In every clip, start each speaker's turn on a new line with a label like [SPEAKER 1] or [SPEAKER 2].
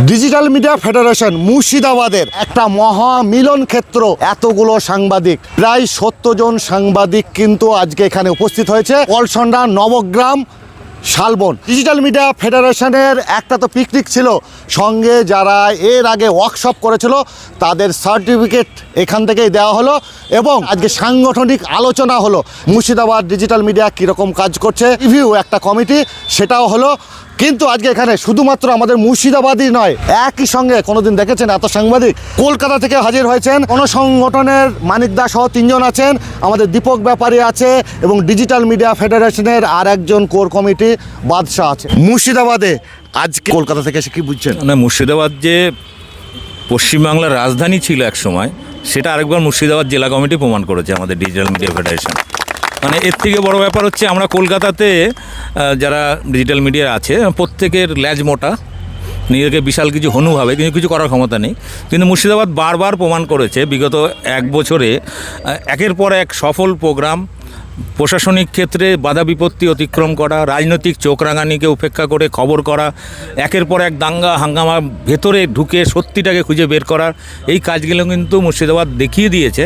[SPEAKER 1] Digital media federation মুর্শিদাবাদের একটা মহা মিলন ক্ষেত্র। এতগুলো সাংবাদিক, প্রায় 70 জন সাংবাদিক কিন্তু আজকে এখানে উপস্থিত হয়েছে। কলসন্ডা, নবগ্রাম, শালবন। ডিজিটাল মিডিয়া ফেডারেশনের একটা তো পিকনিক ছিল, সঙ্গে যারা এর আগে ওয়ার্কশপ করেছিল তাদের সার্টিফিকেট এখান থেকেই দেওয়া হলো এবং আজকে সাংগঠনিক আলোচনা হলো মুর্শিদাবাদ ডিজিটাল মিডিয়া কীরকম কাজ করছে, রিভিউ একটা কমিটি সেটাও হলো। কিন্তু আজকে এখানে শুধুমাত্র আমাদের মুর্শিদাবাদই নয়, একই সঙ্গে কোনোদিন দেখেছেন এত সাংবাদিক কলকাতা থেকে হাজির হয়েছেন। কোনো সংগঠনের মানিক দা সহ 3 জন আছেন, আমাদের দীপক ব্যাপারী আছে এবং ডিজিটাল মিডিয়া ফেডারেশনের আর একজন কোর কমিটি বাদশাহ আছে। মুর্শিদাবাদে আজকে কলকাতা থেকে এসে কি বুঝছেন?
[SPEAKER 2] না, মুর্শিদাবাদ যে পশ্চিমবাংলার রাজধানী ছিল এক সময়, সেটা আরেকবার মুর্শিদাবাদ জেলা কমিটি প্রমাণ করেছে আমাদের ডিজিটাল মিডিয়া ফেডারেশন। মানে এর থেকে বড় ব্যাপার হচ্ছে আমরা কলকাতাতে যারা ডিজিটাল মিডিয়া আছে প্রত্যেকের ল্যাজ মোটা, নিজেকে বিশাল কিছু হনু ভাবে, কিন্তু কিছু করার ক্ষমতা নেই। কিন্তু মুর্শিদাবাদ বারবার প্রমাণ করেছে বিগত 1 বছরে একের পর এক সফল প্রোগ্রাম, প্রশাসনিক ক্ষেত্রে বাধা বিপত্তি অতিক্রম করা, রাজনৈতিক চোখ রাঙানিকে উপেক্ষা করে খবর করা, একের পর এক দাঙ্গা হাঙ্গামা ভেতরে ঢুকে সত্যিটাকে খুঁজে বের করার এই কাজগুলো কিন্তু মুর্শিদাবাদ দেখিয়ে দিয়েছে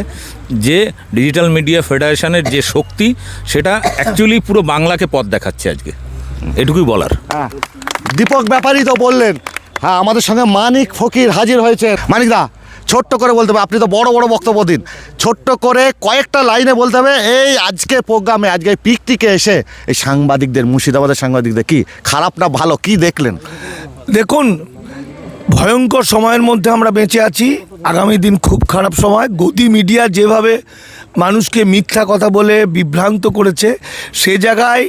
[SPEAKER 2] যে ডিজিটাল মিডিয়া ফেডারেশনের যে শক্তি সেটা অ্যাকচুয়ালি পুরো বাংলাকে পথ দেখাচ্ছে আজকে, এটুকুই বলার।
[SPEAKER 1] হ্যাঁ, দীপক ব্যাপারী তো বললেন। হ্যাঁ, আমাদের সঙ্গে মানিক ফকির হাজির হয়েছে। মানিক দা, ছোট্ট করে বলতে হবে, আপনি তো বড় বড় বক্তব্য দিন, ছোট্ট করে কয়েকটা লাইনে বলতে হবে এই আজকে প্রোগ্রামে, আজকে পিকটিকে এসে এই সাংবাদিকদের, মুর্শিদাবাদের সাংবাদিকদের কি খারাপ না ভালো কি দেখলেন?
[SPEAKER 3] দেখুন, ভয়ঙ্কর সময়ের মধ্যে আমরা বেঁচে আছি। আগামী দিন খুব খারাপ সময়। গদি মিডিয়া যেভাবে মানুষকে মিথ্যা কথা বলে বিভ্রান্ত করেছে, সে জায়গায়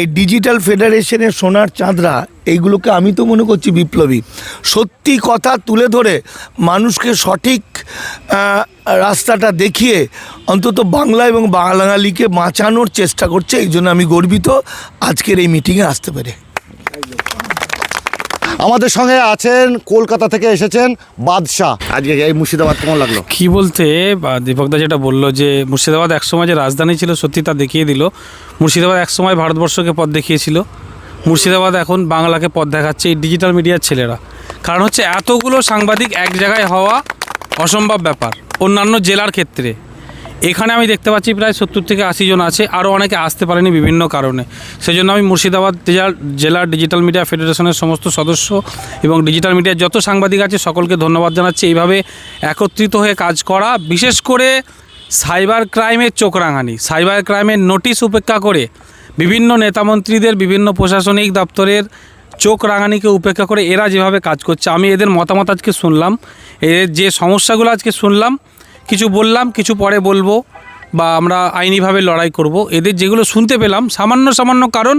[SPEAKER 3] এই ডিজিটাল ফেডারেশনের সোনার চাঁদরা এইগুলোকে আমি তো মনে করছি বিপ্লবী। সত্যি কথা তুলে ধরে মানুষকে সঠিক রাস্তাটা দেখিয়ে অন্তত বাংলা এবং বাঙালিকে বাঁচানোর চেষ্টা করছে। এই জন্য আমি গর্বিত আজকের এই মিটিংয়ে আসতে পেরে।
[SPEAKER 1] আমাদের সঙ্গে আছেন কলকাতা থেকে এসেছেন বাদশাহ। আজকে এই মুর্শিদাবাদ কেমন লাগলো?
[SPEAKER 4] কি বলতে, দীপকদা যেটা বললো যে মুর্শিদাবাদ একসময় যে রাজধানী ছিল সত্যি তা দেখিয়ে দিল। মুর্শিদাবাদ একসময় ভারতবর্ষকে পথ দেখিয়েছিল, মুর্শিদাবাদ এখন বাংলাকে পথ দেখাচ্ছে এই ডিজিটাল মিডিয়ার ছেলেরা। কারণ হচ্ছে এতগুলো সাংবাদিক এক জায়গায় হওয়া অসম্ভব ব্যাপার অন্যান্য জেলার ক্ষেত্রে। এখানে আমি দেখতে পাচ্ছি প্রায় 70 থেকে 80 জন আছে, আরও অনেকে আসতে পারেনি বিভিন্ন কারণে। সেই জন্য আমি মুর্শিদাবাদ জেলার ডিজিটাল মিডিয়া ফেডারেশনের সমস্ত সদস্য এবং ডিজিটাল মিডিয়ার যত সাংবাদিক আছে সকলকে ধন্যবাদ জানাচ্ছি। এইভাবে একত্রিত হয়ে কাজ করা, বিশেষ করে সাইবার ক্রাইমের চোখ রাঙানি, সাইবার ক্রাইমের নোটিশ উপেক্ষা করে বিভিন্ন নেতামন্ত্রীদের, বিভিন্ন প্রশাসনিক দপ্তরের চোখ রাঙানিকে উপেক্ষা করে এরা যেভাবে কাজ করছে, আমি এদের মতামত আজকে শুনলাম, এর যে সমস্যাগুলো আজকে শুনলাম, কিছু বললাম, কিছু পরে বলবো বা আমরা আইনিভাবে লড়াই করব। এদের যেগুলো শুনতে পেলাম সামান্য কারণ,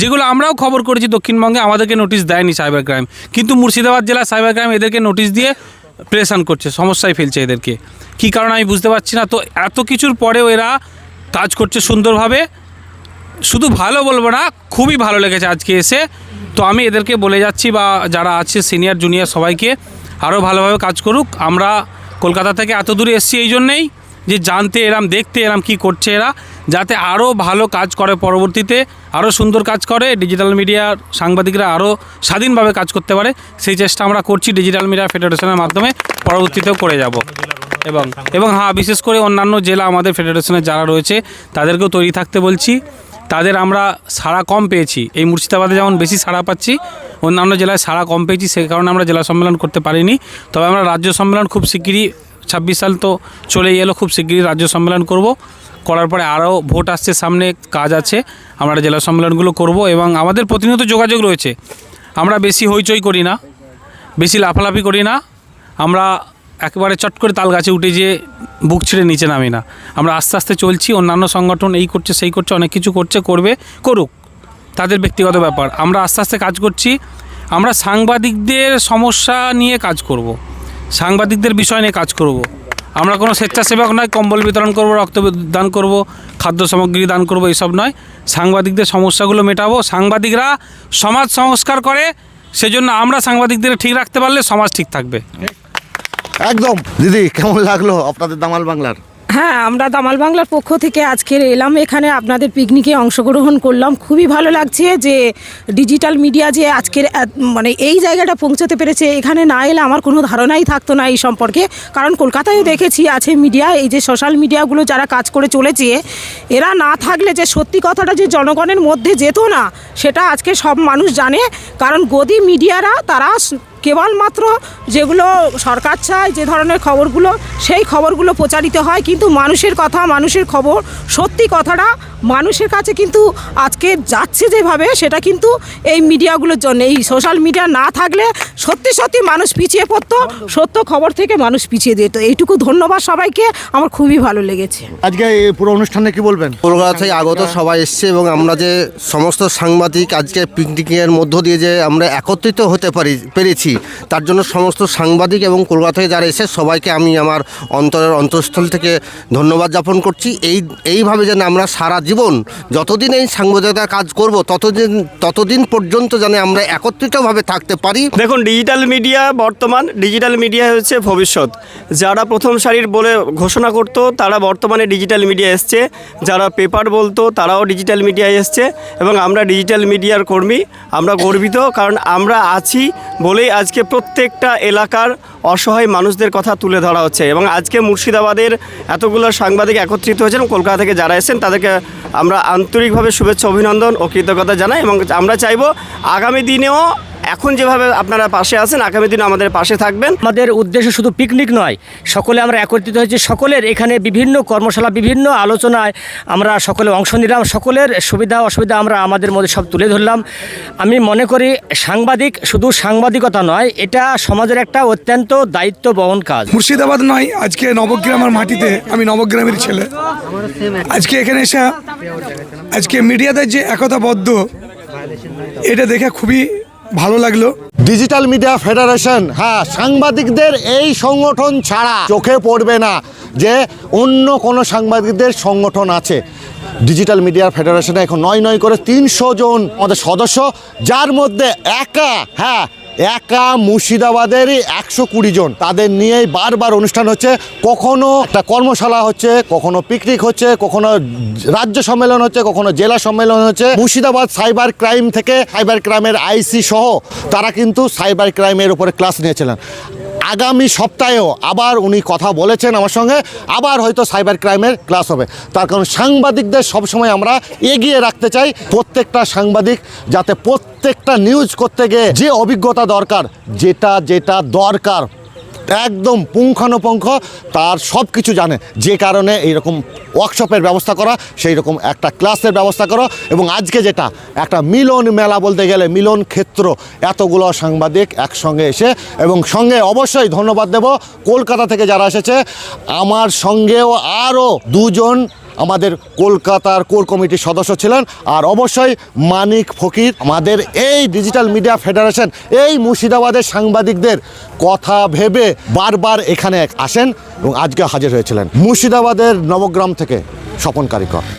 [SPEAKER 4] যেগুলো আমরাও খবর করেছি দক্ষিণবঙ্গে, আমাদেরকে নোটিশ দেয়নি সাইবার ক্রাইম, কিন্তু মুর্শিদাবাদ জেলা সাইবার ক্রাইম এদেরকে নোটিশ দিয়ে প্রেশান করছে, সমস্যায় ফেলছে এদেরকে। কী কারণ আমি বুঝতে পারছি না। তো এত কিছুর পরেও এরা কাজ করছে সুন্দরভাবে। শুধু ভালো বলবো না, খুবই ভালো লেগেছে আজকে এসে। তো আমি এদেরকে বলে যাচ্ছি বা যারা আছে সিনিয়র জুনিয়র সবাইকে আরও ভালোভাবে কাজ করুক। আমরা কলকাতা থেকে এত দূরে এসেছি এই জন্যেই যে জানতে এরাম, দেখতে এরাম কী করছে এরা, যাতে আরও ভালো কাজ করে, পরবর্তীতে আরও সুন্দর কাজ করে, ডিজিটাল মিডিয়ার সাংবাদিকরা আরও স্বাধীনভাবে কাজ করতে পারে, সেই চেষ্টা আমরা করছি ডিজিটাল মিডিয়া ফেডারেশনের মাধ্যমে, পরবর্তীতেও করে যাব। এবং হ্যাঁ, বিশেষ করে অন্যান্য জেলা আমাদের ফেডারেশনের যারা রয়েছে তাদেরকেও তৈরি থাকতে বলছি। তাদের আমরা সাড়া কম পেয়েছি, এই মুর্শিদাবাদে যেমন বেশি সাড়া পাচ্ছি, অন্যান্য জেলায় সাড়া কম পেয়েছি, সেই কারণে আমরা জেলা সম্মেলন করতে পারিনি। তবে আমরা রাজ্য সম্মেলন খুব শিগগিরই, 26 সাল তো চলেই এলো, খুব শিগগিরই রাজ্য সম্মেলন করার পরে আরও ভোট আসছে সামনে, কাজ আছে, আমরা জেলা সম্মেলনগুলো করব। এবং আমাদের প্রতিনিয়ত যোগাযোগ রয়েছে, আমরা বেশি হইচই করি না, বেশি লাফালাফি করি না, আমরা একেবারে চট করে তাল গাছে উঠে যেয়ে বুক ছিঁড়ে নিচে নামি না। আমরা আস্তে আস্তে চলছি। অন্যান্য সংগঠন এই করছে সেই করছে, অনেক কিছু করছে, করুক, তাদের ব্যক্তিগত ব্যাপার। আমরা আস্তে আস্তে কাজ করছি। আমরা সাংবাদিকদের সমস্যা নিয়ে কাজ করব, সাংবাদিকদের বিষয় নিয়ে কাজ করব। আমরা কোনো স্বেচ্ছাসেবক নয়, কম্বল বিতরণ করব, রক্ত দান করব, খাদ্য সামগ্রী দান করব, এইসব নয়। সাংবাদিকদের সমস্যাগুলো মেটাবো। সাংবাদিকরা সমাজ সংস্কার করে, সেজন্য আমরা সাংবাদিকদের ঠিক রাখতে পারলে সমাজ ঠিক থাকবে।
[SPEAKER 1] একদম। দিদি, কেমন লাগলো আপনাদের দামাল বাংলার?
[SPEAKER 5] হ্যাঁ, আমরা দামাল বাংলার পক্ষ থেকে আজকে এলাম এখানে, আপনাদের পিকনিকে অংশগ্রহণ করলাম। খুবই ভালো লাগছে যে ডিজিটাল মিডিয়া যে আজকের মানে এই জায়গাটা পৌঁছতে পেরেছে। এখানে না এলে আমার কোনো ধারণাই থাকতো না এই সম্পর্কে, কারণ কলকাতায়ও দেখেছি আছে মিডিয়া, এই যে সোশ্যাল মিডিয়াগুলো যারা কাজ করে চলেছে, এরা না থাকলে যে সত্যি কথাটা যে জনগণের মধ্যে যেত না, সেটা আজকে সব মানুষ জানে। কারণ গদি মিডিয়ারা তারা কেবলমাত্র যেগুলো সরকার চায় যে ধরনের খবরগুলো, সেই খবরগুলো প্রচারিত হয়, কিন্তু মানুষের কথা, মানুষের খবর, সত্যি কথাটা মানুষের কাছে কিন্তু আজকে যাচ্ছে যেভাবে, সেটা কিন্তু এই মিডিয়াগুলোর জন্য। এই সোশ্যাল মিডিয়া না থাকলে সত্যি সত্যি মানুষ পিছিয়ে পড়তো, সত্য খবর থেকে মানুষ পিছিয়ে যেত। এইটুকু ধন্যবাদ সবাইকে, আমার খুবই ভালো লেগেছে।
[SPEAKER 1] আজকে এই পুরো অনুষ্ঠানে কি বলবেন?
[SPEAKER 6] কলকাতা থেকে আগত সবাই এসছে এবং আমরা যে সমস্ত সাংবাদিক আজকে পিকনিকের মধ্য দিয়ে যে আমরা একত্রিত হতে পেরেছি, তার জন্য সমস্ত সাংবাদিক এবং কলকাতা থেকে যারা এসে সবাইকে আমি আমার অন্তরের অন্তঃস্থল থেকে ধন্যবাদ জ্ঞাপন করছি। এইভাবে যেন আমরা সারা জীবন যতদিন এই সাংবাদিকতার কাজ করব ততদিন পর্যন্ত যেন আমরা একত্রিতভাবে থাকতে পারি।
[SPEAKER 7] দেখুন, ডিজিটাল মিডিয়া হচ্ছে ভবিষ্যৎ। যারা প্রথম সারির বলে ঘোষণা করত তারা বর্তমানে ডিজিটাল মিডিয়া এসছে, যারা পেপার বলতো তারাও ডিজিটাল মিডিয়ায় এসছে, এবং আমরা ডিজিটাল মিডিয়ার কর্মী। আমরা গর্বিত, কারণ আমরা আছি বলেই আজকে প্রত্যেকটা এলাকার অসহায় মানুষদের কথা তুলে ধরা হচ্ছে। এবং আজকে মুর্শিদাবাদের এতগুলো সাংবাদিক একত্রিত হয়েছেন, কলকাতা থেকে যারা এসেছেন তাদেরকে আমরা আন্তরিকভাবে শুভেচ্ছা, অভিনন্দন ও কৃতজ্ঞতা জানাই। এবং আমরা চাইব আগামী দিনেও এখন যেভাবে আপনারা পাশে আছেন, আগামী দিনে আমাদের পাশে থাকবেন।
[SPEAKER 8] আমাদের উদ্দেশ্য শুধু পিকনিক নয়, সকলে আমরা একত্রিত হয়েছি, সকলের এখানে বিভিন্ন কর্মশালা, বিভিন্ন আলোচনায় আমরা সকলে অংশ নিলাম, সকলের সুবিধা অসুবিধা আমরা আমাদের মধ্যে সব তুলে ধরলাম। আমি মনে করি সাংবাদিক শুধু সাংবাদিকতা নয়, এটা সমাজের একটা অত্যন্ত দায়িত্ব বহন কাজ।
[SPEAKER 3] মুর্শিদাবাদ নয়, আজকে নবগ্রামের মাটিতে, আমি নবগ্রামের ছেলে। আজকে এখানে এসে আজকে মিডিয়াদের যে একতাবদ্ধ, এটা দেখে খুবই ভালো লাগলো।
[SPEAKER 1] ডিজিটাল মিডিয়া ফেডারেশন, হ্যাঁ, সাংবাদিকদের এই সংগঠন ছাড়া চোখে পড়বে না যে অন্য কোনো সাংবাদিকদের সংগঠন আছে। ডিজিটাল মিডিয়া ফেডারেশনে এখন নয় করে 300 জন আমাদের সদস্য, যার মধ্যে একা মুর্শিদাবাদেরই 120 জন। তাদের নিয়েই বারবার অনুষ্ঠান হচ্ছে, কখনো একটা কর্মশালা হচ্ছে, কখনো পিকনিক হচ্ছে, কখনো রাজ্য সম্মেলন হচ্ছে, কখনো জেলা সম্মেলন হচ্ছে। মুর্শিদাবাদ সাইবার ক্রাইম থেকে সাইবার ক্রাইমের আইসি সহ তারা কিন্তু সাইবার ক্রাইমের উপরে ক্লাস নিয়েছিলেন। আগামী সপ্তাহেও আবার উনি কথা বলেছেন আমার সঙ্গে, আবার হয়তো সাইবার ক্রাইমের ক্লাস হবে। তার কারণ সাংবাদিকদের সবসময় আমরা এগিয়ে রাখতে চাই। প্রত্যেকটা সাংবাদিক যাতে প্রত্যেকটা নিউজ করতে গিয়ে যে অভিজ্ঞতা দরকার, যেটা দরকার একদম পুঙ্খানুপুঙ্খ তার সব কিছু জানে, যে কারণে এইরকম ওয়ার্কশপের ব্যবস্থা করা, সেই রকম একটা ক্লাসের ব্যবস্থা করা। এবং আজকে যেটা একটা মিলন মেলা বলতে গেলে মিলন ক্ষেত্র, এতগুলো সাংবাদিক একসঙ্গে এসে, এবং সঙ্গে অবশ্যই ধন্যবাদ দেব কলকাতা থেকে যারা এসেছে। আমার সঙ্গেও আরও 2 জন আমাদের কলকাতার কোর কমিটির সদস্য ছিলেন, আর অবশ্যই মানিক ফকির। আমাদের এই ডিজিটাল মিডিয়া ফেডারেশন এই মুর্শিদাবাদের সাংবাদিকদের কথা ভেবে বারবার এখানে আসেন এবং আজকে হাজির হয়েছিলেন। মুর্শিদাবাদের নবগ্রাম থেকে স্বপন কারিকর।